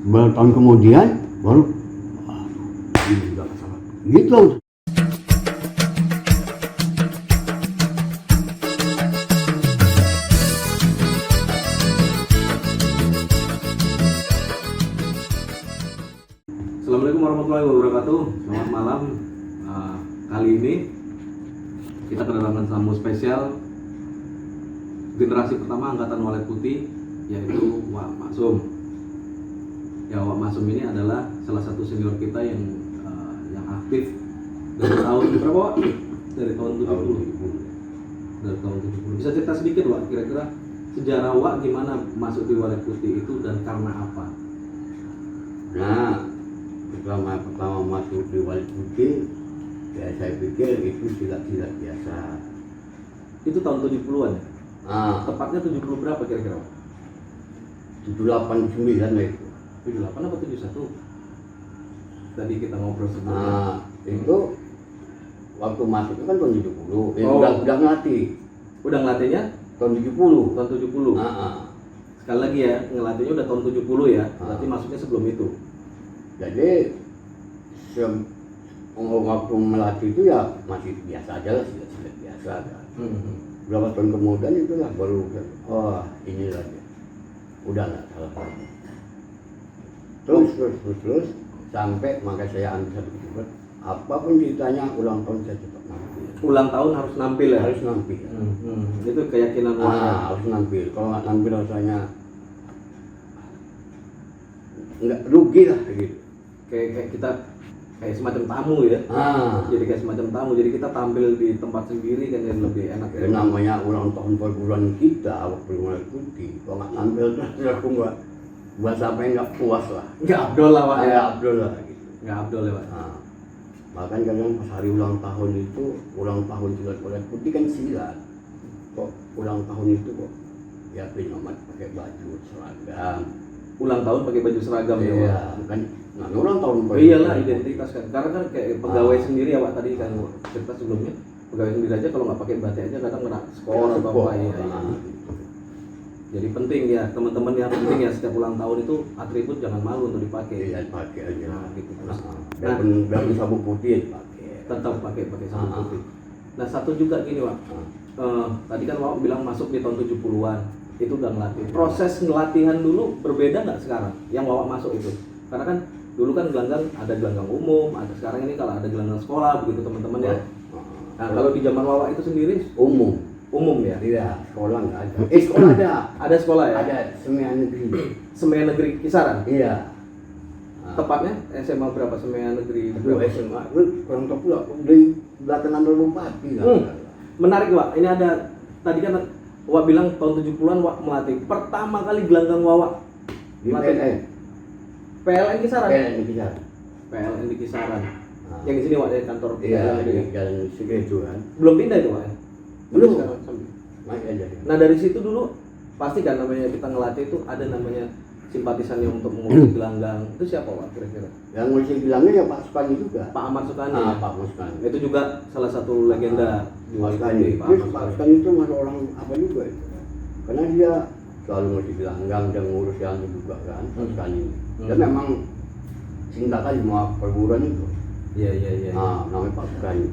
beberapa tahun kemudian baru ini juga masalah gitu. Assalamualaikum warahmatullahi wabarakatuh. Selamat malam. Kali ini kita kedatangan tamu spesial generasi pertama angkatan Walet Putih, yaitu Wak Maksum. Ya, Wak Maksum ini adalah salah satu senior kita yang aktif dari tahun berapa, Wak? Dari tahun 70. Dari tahun 70. Bisa cerita sedikit, Wak, kira-kira sejarah Wak gimana masuk di Walet Putih itu dan karena apa? Nah, pertama masuk di Walet Putih, ya saya pikir itu silat-silat biasa. Itu tahun 70-an ya? Nah, Tepatnya 70 berapa kira-kira? 78 9 lah itu. 78 apa 71? Tadi kita ngobrol sebelumnya. Nah, itu waktu masuk itu kan tahun 70. Ya Oh. udah ngelatih Udah ngelatihnya tahun 70. tahun 70. Nah, Sekali lagi ya, ngelatihnya udah tahun 70 ya. Berarti masuknya sebelum itu. jadi waktu melatih itu ya masih biasa aja lah, silat-silat biasa kan. Berapa tahun kemudian itulah baru inilah dia. Udah nggak salah lagi. Terus sampai maka saya ambil satu kesimpulan, apapun ditanya ulang tahun saya tetap nampil. Ulang tahun harus nampil ya? Harus nampil. Itu keyakinan Wak. Harus nampil. Kalau nggak nampil rasanya nggak rugi lah gitu. Kayak kita kayak semacam tamu ya. Jadi kayak semacam tamu. Jadi kita tampil di tempat sendiri kan yang lebih enak Ya, namanya ulang tahun perguruan kita waktu Walet Putih. Kalau nggak nampil terus aku nggak buat sampai nggak puas lah. Nggak abdol lah, Wak ya. Abdul lah gitu. Nggak abdol ya, Wak. Nah, bahkan kalian pas hari ulang tahun itu, ulang tahun silat Walet Putih kan silat. Kok ulang tahun itu kok ya penyelamat pakai baju seragam. Ulang tahun pakai baju seragam ya, Wak. Iya, kan nah, ulang tahun Iyalah, identitas kan. Karena kan kayak pegawai sendiri ya, Wak, tadi kan cerita sebelumnya. Pegawai sendiri aja kalau nggak pakai batik aja kadang kena skor atau apa ya. Jadi penting ya, teman-teman yang penting ya, setiap ulang tahun itu atribut jangan malu untuk dipakai. Iya, pakai aja. Nah, gitu. Biarpun sabuk putih pakai. Tetap pakai sabuk putih. Nah, satu juga gini, Wak. Tadi kan Wak bilang masuk di tahun 70-an. Itu udah ngelatih. Proses ngelatihan dulu berbeda nggak sekarang yang Wak masuk itu? Karena kan dulu kan gelanggang ada gelanggang umum, ada sekarang ini kalau ada gelanggang sekolah begitu teman-teman ya. Nah, kalau di zaman Wawa itu sendiri umum ya? Iya, sekolah nggak ada. Sekolah ada. Ada sekolah ya? Ada Semean Negeri. Semean Negeri Kisaran? Iya. Tepatnya SMA berapa? Semean Negeri Itu berapa? SMA, kurang tahu pula di belakangan Bupati kan. Menarik, Wak. Ini ada, tadi kan Wak bilang tahun 70-an Wak melatih. Pertama kali gelanggang Wawa Di PLN. PLN Kisaran? PLN di Kisaran. PLN di Kisaran. Yang di sini, Wak, dari kantor Iya, PLN di ini. Jalan Segejo kan. Belum pindah itu, Wak? Belum. Sekarang sampai. Masih aja. Nah, dari situ dulu pasti kan namanya kita ngelatih itu ada namanya simpatisannya untuk mengurus gelanggang. Itu siapa, Pak, kira-kira? Yang mau saya bilangnya ya Pak Sukani juga. Pak Ahmad Sukani. Ya? Pak Sukani. Itu juga salah satu legenda di Pak Walet Sukani. Putih, Pak Terus Ahmad Pak Sukani. Sukani itu masuk orang apa juga itu. Karena dia selalu ngurus gelanggang dan ngurus yang itu juga kan, Pak Sukani. Dan memang cinta kali sama perguruan itu. Iya. Namanya Pak Sukani.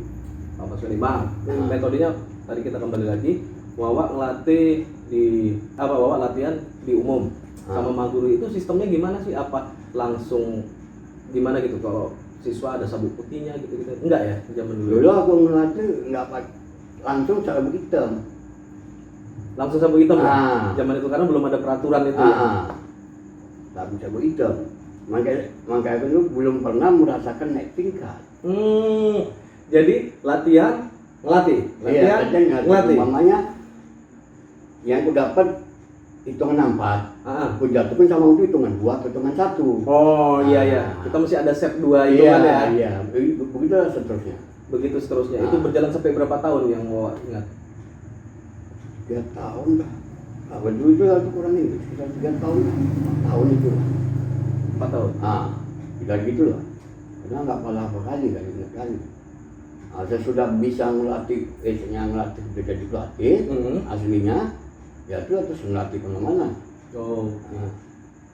Pak Ahmad Sukani. Bang, metodenya tadi kita kembali lagi. Wawa ngelatih Wawa latihan di umum sama Maguru itu sistemnya gimana sih? Apa langsung gimana gitu kalau siswa ada sabuk putihnya gitu? Enggak ya, zaman dulu. Dulu aku ngelatih nggak langsung sabuk hitam. Langsung sabuk hitam ya? Zaman itu karena belum ada peraturan itu ya. Sabuk hitam. Makanya aku dulu belum pernah merasakan naik tingkat. Jadi latihan ngelatih. Ngelatih. Umpamanya yang aku dapat hitungan 4, aku jatuhkan sama itu hitungan 2 atau hitungan 1. Oh iya. Kita masih ada set 2 hitungan ya. Iya, begitu seterusnya. Begitu seterusnya. Itu berjalan sampai berapa tahun yang mau ingat? 3 tahun lah. Apa dulu itu aku kurang ini, sekitar 3 tahun, 4 tahun itu. 4 tahun. Tidak gitu lah. Karena nggak apa kali kali. Saya sudah bisa ngelatih, ngelatih sudah jadi pelatih aslinya. Ya itu terus ngelatih kemana-mana.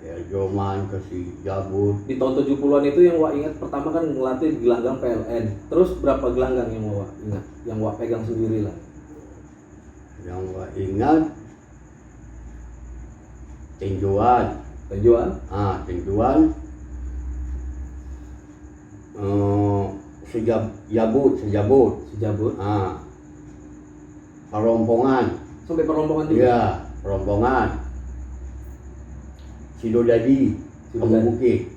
ya Joman ke si Jabut. Di tahun 70-an itu yang Wak ingat pertama kan ngelatih gelanggang PLN. Terus berapa gelanggang yang Wak ingat? Yang Wak pegang sendiri lah. Yang gua ingat tinjuan. Penjual? Tinjuan. Sejabut. Sejabut. Perompongan. Sampai perompongan juga? Iya, perompongan. Sidodadi. Bukit.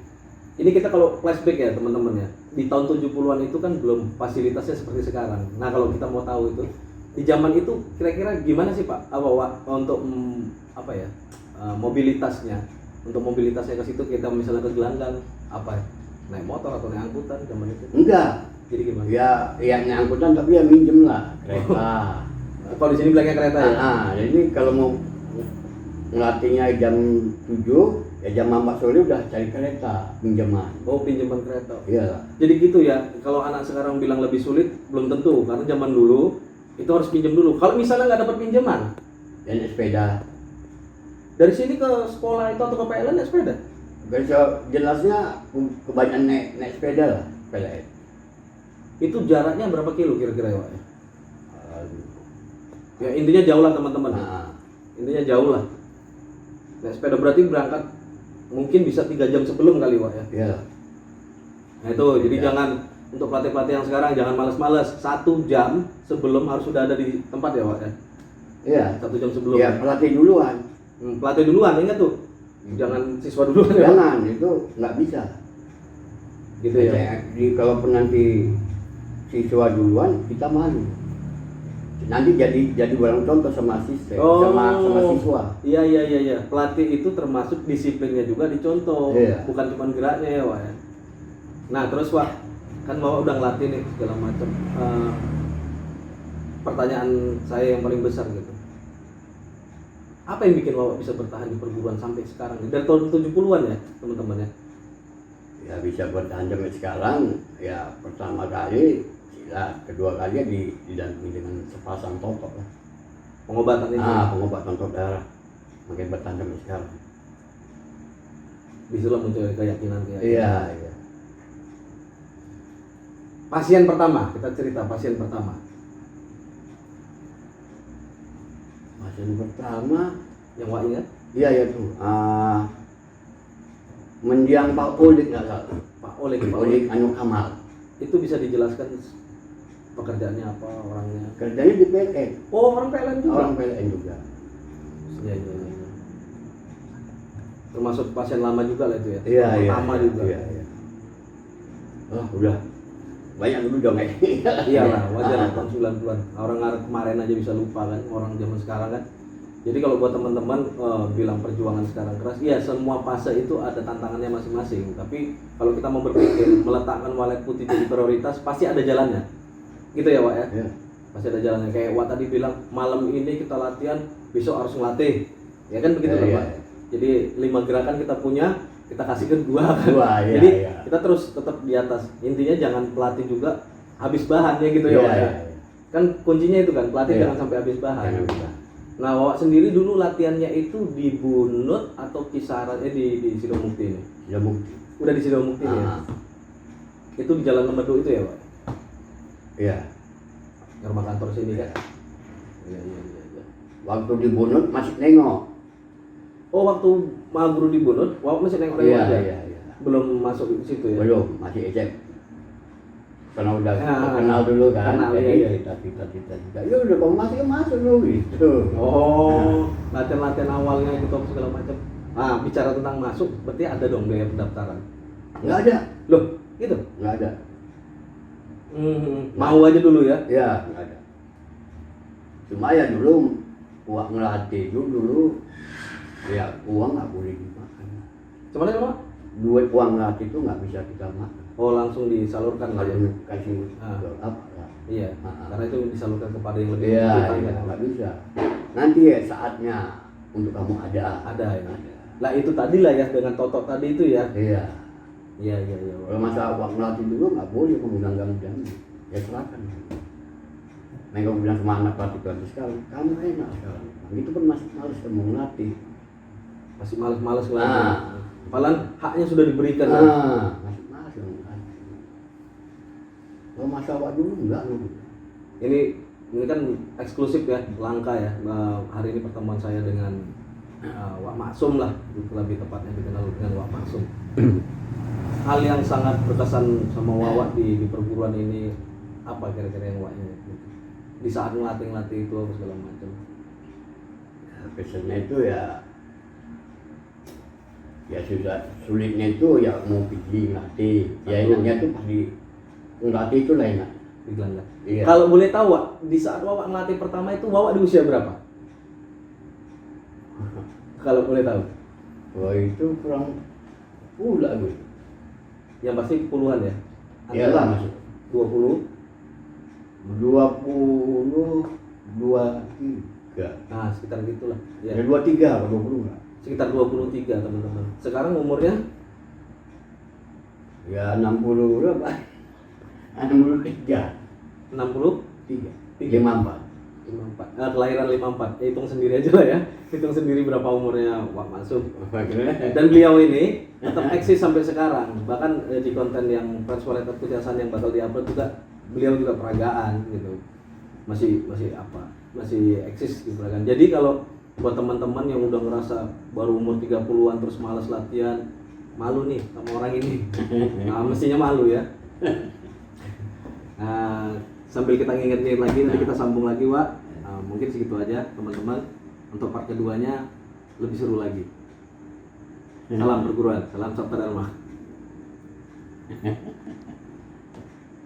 Ini kita kalau flashback ya teman-teman ya. Di tahun 70-an itu kan belum fasilitasnya seperti sekarang. Nah kalau kita mau tahu itu di zaman itu kira-kira gimana sih Pak? Untuk mobilitasnya? Untuk mobilitasnya ke situ kita misalnya ke gelanggang apa ya? Naik motor atau naik angkutan zaman itu? Enggak. Jadi gimana? Ya naik angkutan tapi ya minjem lah kereta. Kalau di sini bilangnya kereta ya? Jadi kalau mau ngelatihnya jam 7, ya jam 4 sore udah cari kereta pinjaman. Oh, pinjaman kereta. Iya. Jadi gitu ya. Kalau anak sekarang bilang lebih sulit, belum tentu karena zaman dulu itu harus pinjam dulu. Kalau misalnya nggak dapat pinjaman, Dan naik sepeda. dari sini ke sekolah itu atau ke PLN naik sepeda? Besok jelasnya kebanyakan naik sepeda lah, PLN. Itu jaraknya berapa kilo kira-kira ya Pak? Ya intinya jauh lah teman-teman. Intinya jauh lah. Naik sepeda berarti berangkat mungkin bisa 3 jam sebelum kali Pak ya? Iya. Nah itu, jadi jangan untuk pelatih-pelatih yang sekarang jangan males-males. 1 jam sebelum harus sudah ada di tempat ya Pak ya? Iya. 1 jam sebelum. Iya, pelatih duluan. Pelatih duluan, ingat tuh. Jangan siswa duluan ya Pak? Jangan, itu nggak bisa. Gitu ya. Kalaupun nanti siswa duluan, kita malu. Nanti jadi barang contoh sama siswa, sama siswa. Iya. Pelatih itu termasuk disiplinnya juga dicontoh, bukan cuma geraknya ya Pak ya. Nah terus Pak, kan Bapak udah ngelatih nih segala macam. Pertanyaan saya yang paling besar gitu. Apa yang bikin Bapak bisa bertahan di perguruan sampai sekarang? Dari tahun 70-an ya teman-teman ya? Ya bisa bertahan sampai sekarang. Ya pertama kali silat, kedua kalinya didampingi dengan sepasang totok lah. Pengobatan itu? Pengobatan totok darah. Makin bertahan sampai sekarang. Disitulah muncul keyakinan. Iya. Pasien pertama, kita cerita pasien pertama. Pasien pertama Yang Wak ingat? iya tuh. Mendiang Pak Olik nggak salah. Pak Olik Anu Kamal. Itu bisa dijelaskan pekerjaannya apa, orangnya? Kerjanya di PLN. Oh, orang PLN juga? Orang PLN juga. Iya. Termasuk pasien lama juga lah itu ya? Iya. Pertama juga? Iya. Udah banyak dulu dong Iya lah, wajar tahun 90-an. Orang kemarin aja bisa lupa kan, orang zaman sekarang kan. Jadi kalau buat teman-teman bilang perjuangan sekarang keras, iya semua fase itu ada tantangannya masing-masing. Tapi kalau kita mau berpikir meletakkan Walet Putih jadi prioritas, pasti ada jalannya. Gitu ya Wak ya? Iya. Pasti ada jalannya. Kayak Wak tadi bilang, malam ini kita latihan, besok harus ngelatih. Ya kan begitu kan Pak? Jadi 5 gerakan kita punya, kita kasih ke 2 kan. Jadi kita terus tetap di atas. Intinya jangan pelatih juga habis bahan ya gitu ya Wak ya? Kan kuncinya itu kan, pelatih jangan sampai habis bahan. Nah, Wak sendiri dulu latihannya itu di Bunut atau kisaran di Sidomukti ini? Sidomukti. Udah di Sidomukti ya? Itu di Jalan Lemedu itu ya Pak? Iya. Rumah kantor sini kan? Iya. Waktu di Bunut masih nengok. Oh, waktu guru di Bunut, Wak masih nengok aja? Iya. Belum masuk ke situ ya? Belum, masih ejek. Karena udah kenal dulu kan. Kenal, jadi kita. Ya udah kamu masuk dulu gitu. Oh, latihan awalnya gitu segala macam. Bicara tentang masuk, berarti ada dong biaya pendaftaran? Nggak ada. Loh, gitu? Nggak ada. Mau aja dulu ya? Iya, nggak ada. Cuma ya dulu uang ngelatih dulu. Ya uang nggak boleh dimakan. Cuman Duit uang ngelatih itu nggak bisa kita makan. Oh, langsung disalurkan lah ya? Kasih apa lah. Iya, karena itu disalurkan kepada yang lebih Iya, membutuhkan. nggak bisa. Nanti ya saatnya untuk kamu ada ya. Lah itu tadi lah ya, dengan totok tadi itu ya. Iya. Iya. Kalau masa uang ngelatih dulu nggak boleh mengundang jam. Ya silakan. Mereka bilang sama anak pelatih sekarang, kamu enak sekarang. Itu pun masih males mau ngelatih. masih malas-malas lagi. Ah. Padahal haknya sudah diberikan. Masih masuk. Kalau masa awak dulu enggak loh. Ini kan eksklusif ya, langka ya. Hari ini pertemuan saya dengan Wak Maksum lah, lebih tepatnya dikenal dengan Wak Maksum. Hal yang sangat berkesan sama Wak di perguruan ini apa kira-kira yang Wak ingat gitu? Di saat ngelatih itu apa segala macam. Ya, kesannya itu ya sudah sulitnya itu ya mau pergi ngelatih. Ya enaknya tuh pasti ngelatih itu lah enak. Digelandang. Iya. Kalau boleh tahu Wak, di saat Wak ngelatih pertama itu Wak di usia berapa? Kalau boleh tahu. Wah itu kurang pula gue. Yang pasti puluhan ya? Iyalah masuk 20? 23. Nah sekitar gitulah Ya ya. 23 atau 20 lah. Sekitar 23 teman-teman. Sekarang umurnya Ya 60 berapa? 63. 60? 54. 54. Kelahiran 54. Ya, hitung sendiri aja lah ya. Hitung sendiri berapa umurnya Wak Maksum. Dan beliau ini tetap eksis sampai sekarang. Bahkan di konten yang Transformator Kutiasan yang bakal diupload juga beliau juga peragaan gitu. Masih eksis di peragaan. Jadi kalau buat teman-teman yang udah ngerasa baru umur 30-an terus malas latihan, malu nih sama orang ini. Nah, mestinya malu ya. Nah, sambil kita nginget-nginget lagi, nanti kita sambung lagi, Wak. Mungkin segitu aja, teman-teman. Untuk part keduanya lebih seru lagi. Salam perguruan, salam Sabta Dharma.